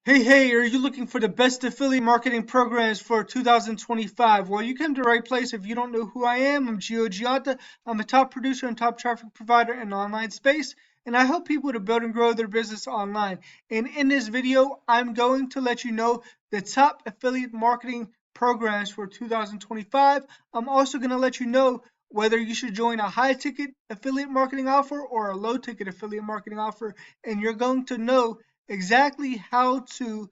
Hey, are you looking for the best affiliate marketing programs for 2025? Well, you came to the right place. If you don't know who I am, I'm Gionta. I'm a top producer and top traffic provider in the online space, and I help people to build and grow their business online. And in this video, I'm going to let you know the top affiliate marketing programs for 2025. I'm also going to let you know whether you should join a high ticket affiliate marketing offer or a low ticket affiliate marketing offer, and you're going to know exactly how to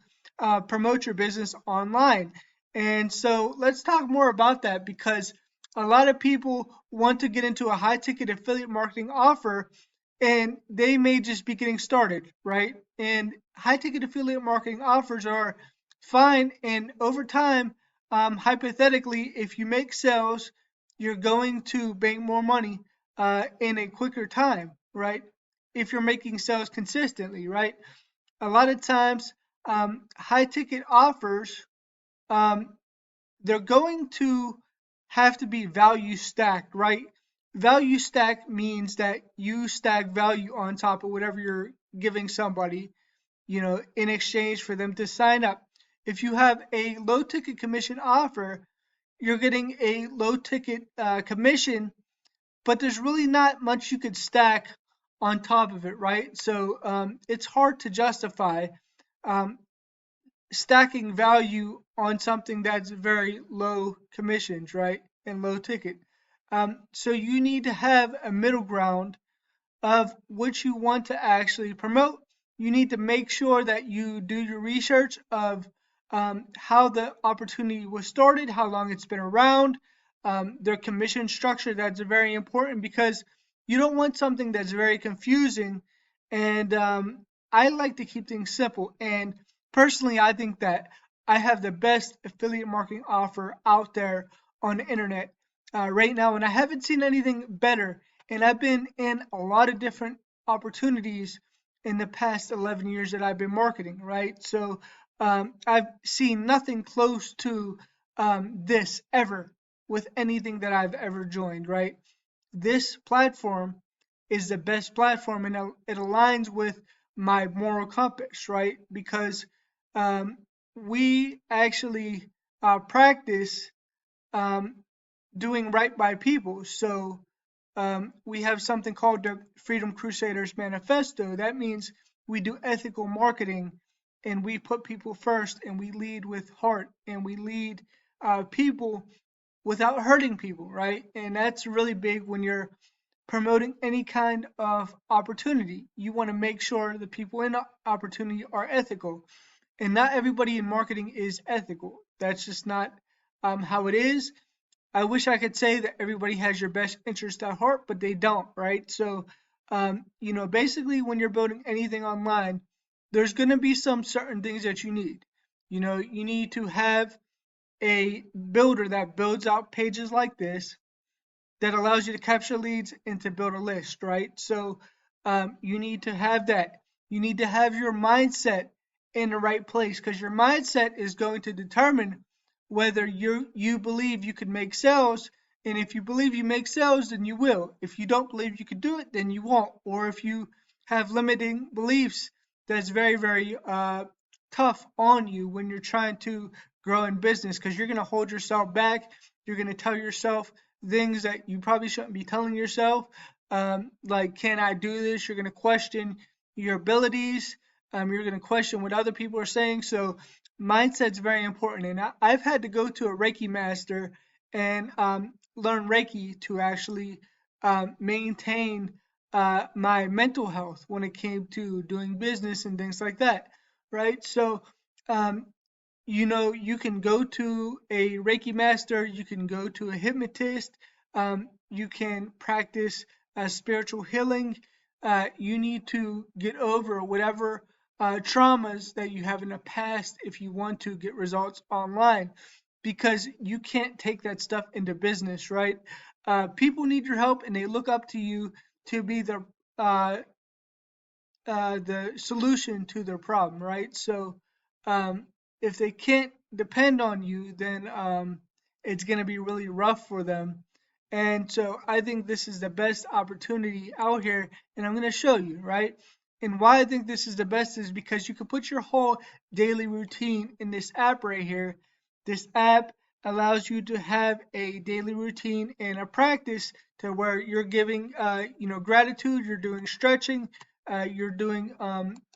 promote your business online. And so let's talk more about that because a lot of people want to get into a high ticket affiliate marketing offer and they may just be getting started, right? And high ticket affiliate marketing offers are fine. And over time, hypothetically, if you make sales, you're going to make more money in a quicker time, right? If you're making sales consistently, right? A lot of times, high ticket offers, um, they're going to have to be value stacked, right? Value stack means that you stack value on top of whatever you're giving somebody, in exchange for them to sign up. If you have a low ticket commission offer, you're getting a low ticket commission, but there's really not much you could stack on top of it, right? So it's hard to justify um, stacking value on something that's very low commissions, right? And low ticket. So you need to have a middle ground of what you want to actually promote. You need to make sure that you do your research of how the opportunity was started, how long it's been around, their commission structure. That's very important because you don't want something that's very confusing. And I like to keep things simple. And personally, I think that I have the best affiliate marketing offer out there on the internet right now, and I haven't seen anything better. And I've been in a lot of different opportunities in the past 11 years that I've been marketing, right? So I've seen nothing close to this ever with anything that I've ever joined, right? This platform is the best platform and it aligns with my moral compass, right? Because um, we actually practice um, doing right by people. So we have something called the Freedom Crusaders Manifesto. That means we do ethical marketing and we put people first and we lead with heart and we lead people without hurting people, right? And that's really big when you're promoting any kind of opportunity. You want to make sure the people in the opportunity are ethical. And not everybody in marketing is ethical. That's just not how it is. I wish I could say that everybody has your best interest at heart, but they don't, right? So, basically, when you're building anything online, there's going to be some certain things that you need. You need to have a builder that builds out pages like this that allows you to capture leads and to build a list, right? So, you need to have that. You need to have your mindset in the right place because your mindset is going to determine whether you believe you can make sales. And if you believe you make sales, then you will. If you don't believe you could do it, then you won't. Or if you have limiting beliefs, that's very, very tough on you when you're trying to grow in business because you're going to hold yourself back. You're going to tell yourself things that you probably shouldn't be telling yourself. Like, can I do this? You're going to question your abilities. You're going to question what other people are saying. So, mindset's very important. And I've had to go to a Reiki master and learn Reiki to actually maintain my mental health when it came to doing business and things like that. Right. So, um, you can go to a Reiki master, you can go to a hypnotist, you can practice spiritual healing. You need to get over whatever traumas that you have in the past if you want to get results online, because you can't take that stuff into business, right? People need your help and they look up to you to be uh, the solution to their problem, right? So um, if they can't depend on you, then it's going to be really rough for them. And so I think this is the best opportunity out here, and I'm going to show you, right? And why I think this is the best is because you can put your whole daily routine in this app right here. This app allows you to have a daily routine and a practice to where you're giving, gratitude, you're doing stretching, you're doing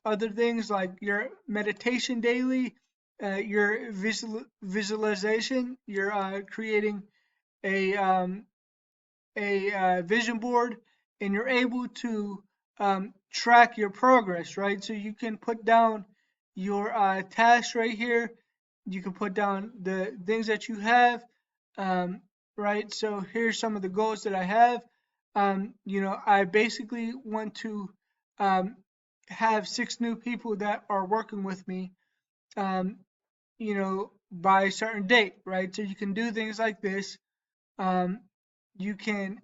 other things like your meditation daily, your visualization, you're creating a um, a vision board, and you're able to track your progress, right? So you can put down your tasks right here. You can put down the things that you have, um, right? So here's some of the goals that I have. I basically want to um, have 6 new people that are working with me, um, by a certain date, right? So you can do things like this. um, you can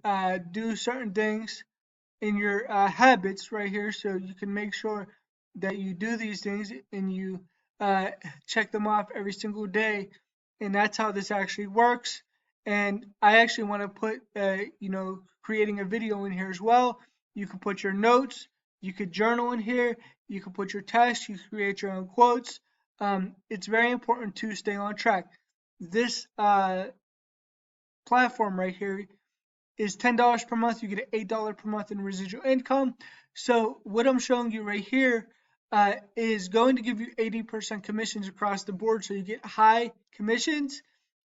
do certain things in your habits right here, so you can make sure that you do these things and you uh, check them off every single day. And that's how this actually works. And I actually want to put creating a video in here as well. You can put your notes, you could journal in here, you can put your text, you can create your own quotes. It's very important to stay on track. This platform right here is $10 per month. You get $8 per month in residual income. So what I'm showing you right here is going to give you 80% commissions across the board. So you get high commissions,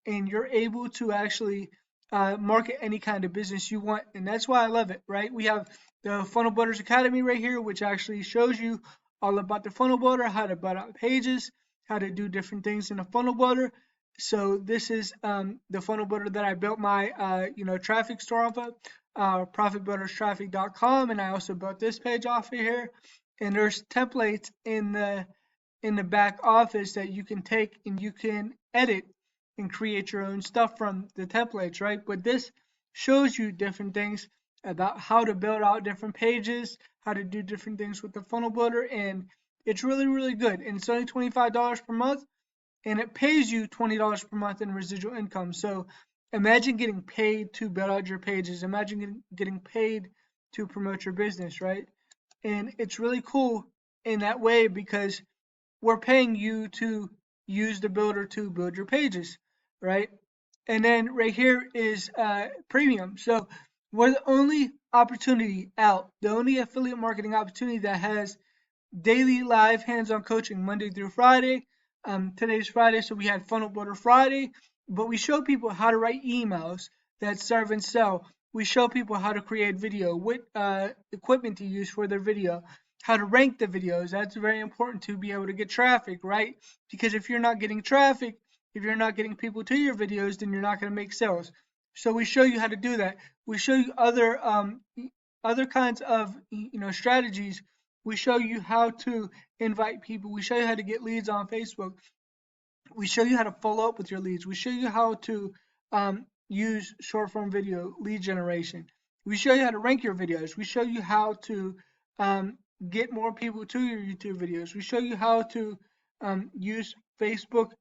and you're able to actually market any kind of business you want. And that's why I love it, right? We have the Funnel Builders Academy right here, which actually shows you all about the funnel builder, how to build out pages, how to do different things in a funnel builder. So this is the funnel builder that I built my traffic store off of, profitbuilderstraffic.com, and I also built this page off of here. And there's templates in the back office that you can take and you can edit and create your own stuff from the templates, right? But this shows you different things about how to build out different pages, how to do different things with the funnel builder, and it's really, really good. And it's only $25 per month, and it pays you $20 per month in residual income. So imagine getting paid to build out your pages. Imagine getting paid to promote your business, right? And it's really cool in that way because we're paying you to use the builder to build your pages, right? And then right here is premium. So we're the only opportunity out, the only affiliate marketing opportunity that has daily live hands-on coaching Monday through Friday. Today's Friday, so we had Funnel Builder Friday, but we show people how to write emails that serve and sell. We show people how to create video, what equipment to use for their video, how to rank the videos. That's very important to be able to get traffic, right? Because if you're not getting traffic, if you're not getting people to your videos, then you're not going to make sales. So we show you how to do that. We show you other kinds of strategies. We show you how to invite people. We show you how to get leads on Facebook. We show you how to follow up with your leads. We show you how to use short form video lead generation. We show you how to rank your videos. We show you how to get more people to your YouTube videos. We show you how to use Facebook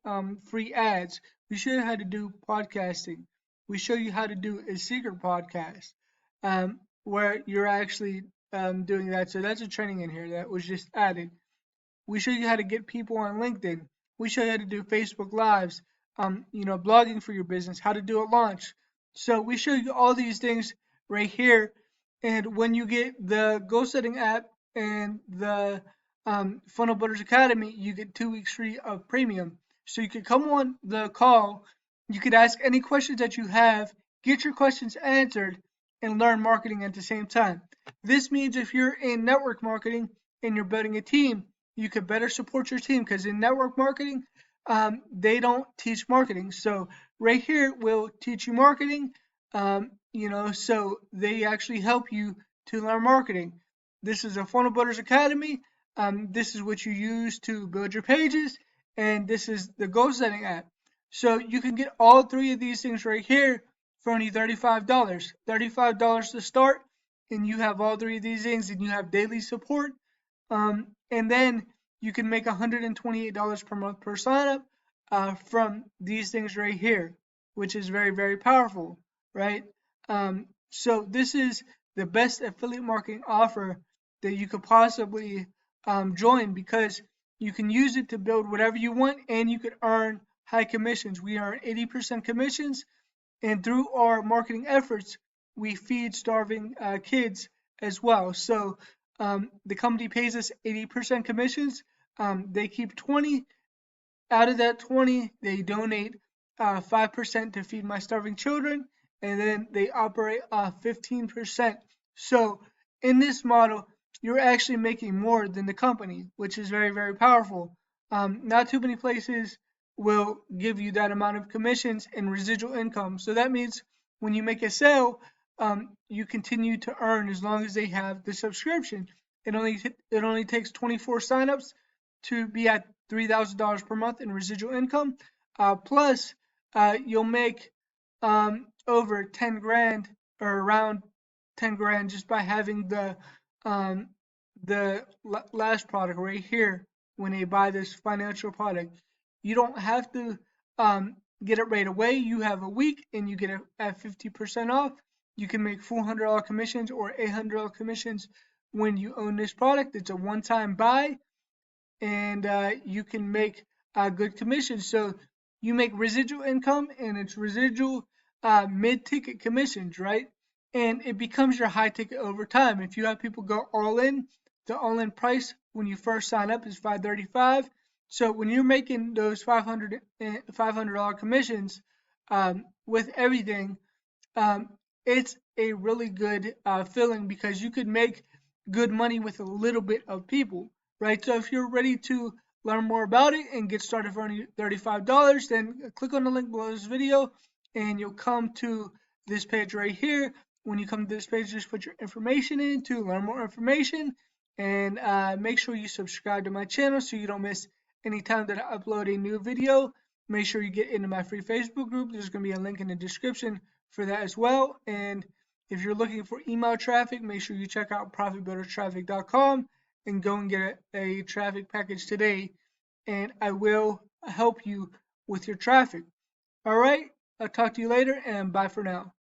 free ads. We show you how to do podcasting. We show you how to do a secret podcast where you're actually doing that. So that's a training in here that was just added. We show you how to get people on LinkedIn. We show you how to do Facebook Lives, blogging for your business, how to do a launch. So we show you all these things right here. And when you get the goal setting app and the Funnel Builders Academy, you get 2 weeks free of premium. So you can come on the call. You could ask any questions that you have, get your questions answered, and learn marketing at the same time. This means if you're in network marketing and you're building a team, you could better support your team because in network marketing, they don't teach marketing. So right here will teach you marketing, so they actually help you to learn marketing. This is a Funnel Builders Academy. This is what you use to build your pages, and this is the goal setting app. So you can get all 3 of these things right here for only $35. $35 to start, and you have all 3 of these things, and you have daily support. And then you can make $128 per month per sign up from these things right here, which is very, very powerful, right? So this is the best affiliate marketing offer that you could possibly join, because you can use it to build whatever you want, and you could earn high commissions. We earn 80% commissions, and through our marketing efforts, we feed starving kids as well. So the company pays us 80% commissions. They keep 20. Out of that 20, they donate 5% to feed my starving children, and then they operate 15%. So in this model, you're actually making more than the company, which is very, very powerful. Not too many places will give you that amount of commissions and residual income. So that means when you make a sale, you continue to earn as long as they have the subscription. It only takes 24 signups to be at $3,000 per month in residual income. Plus, you'll make over 10 grand, or around 10 grand, just by having um, the last product right here when they buy this financial product. You don't have to get it right away. You have a week and you get it at 50% off. You can make $400 commissions or $800 commissions when you own this product. It's a one-time buy, and you can make good commissions. So you make residual income, and it's residual mid-ticket commissions, right? And it becomes your high ticket over time. If you have people go all in, the all-in price when you first sign up is $535. So when you're making those $500 commissions with everything, um, it's a really good feeling, because you could make good money with a little bit of people, right? So if you're ready to learn more about it and get started for only $35, then click on the link below this video and you'll come to this page right here. When you come to this page, just put your information in to learn more information, and make sure you subscribe to my channel so you don't miss any time that I upload a new video. Make sure you get into my free Facebook group. There's going to be a link in the description for that as well. And if you're looking for email traffic, make sure you check out profitbuildertraffic.com and go and get a traffic package today, and I will help you with your traffic. All right, I'll talk to you later, and bye for now.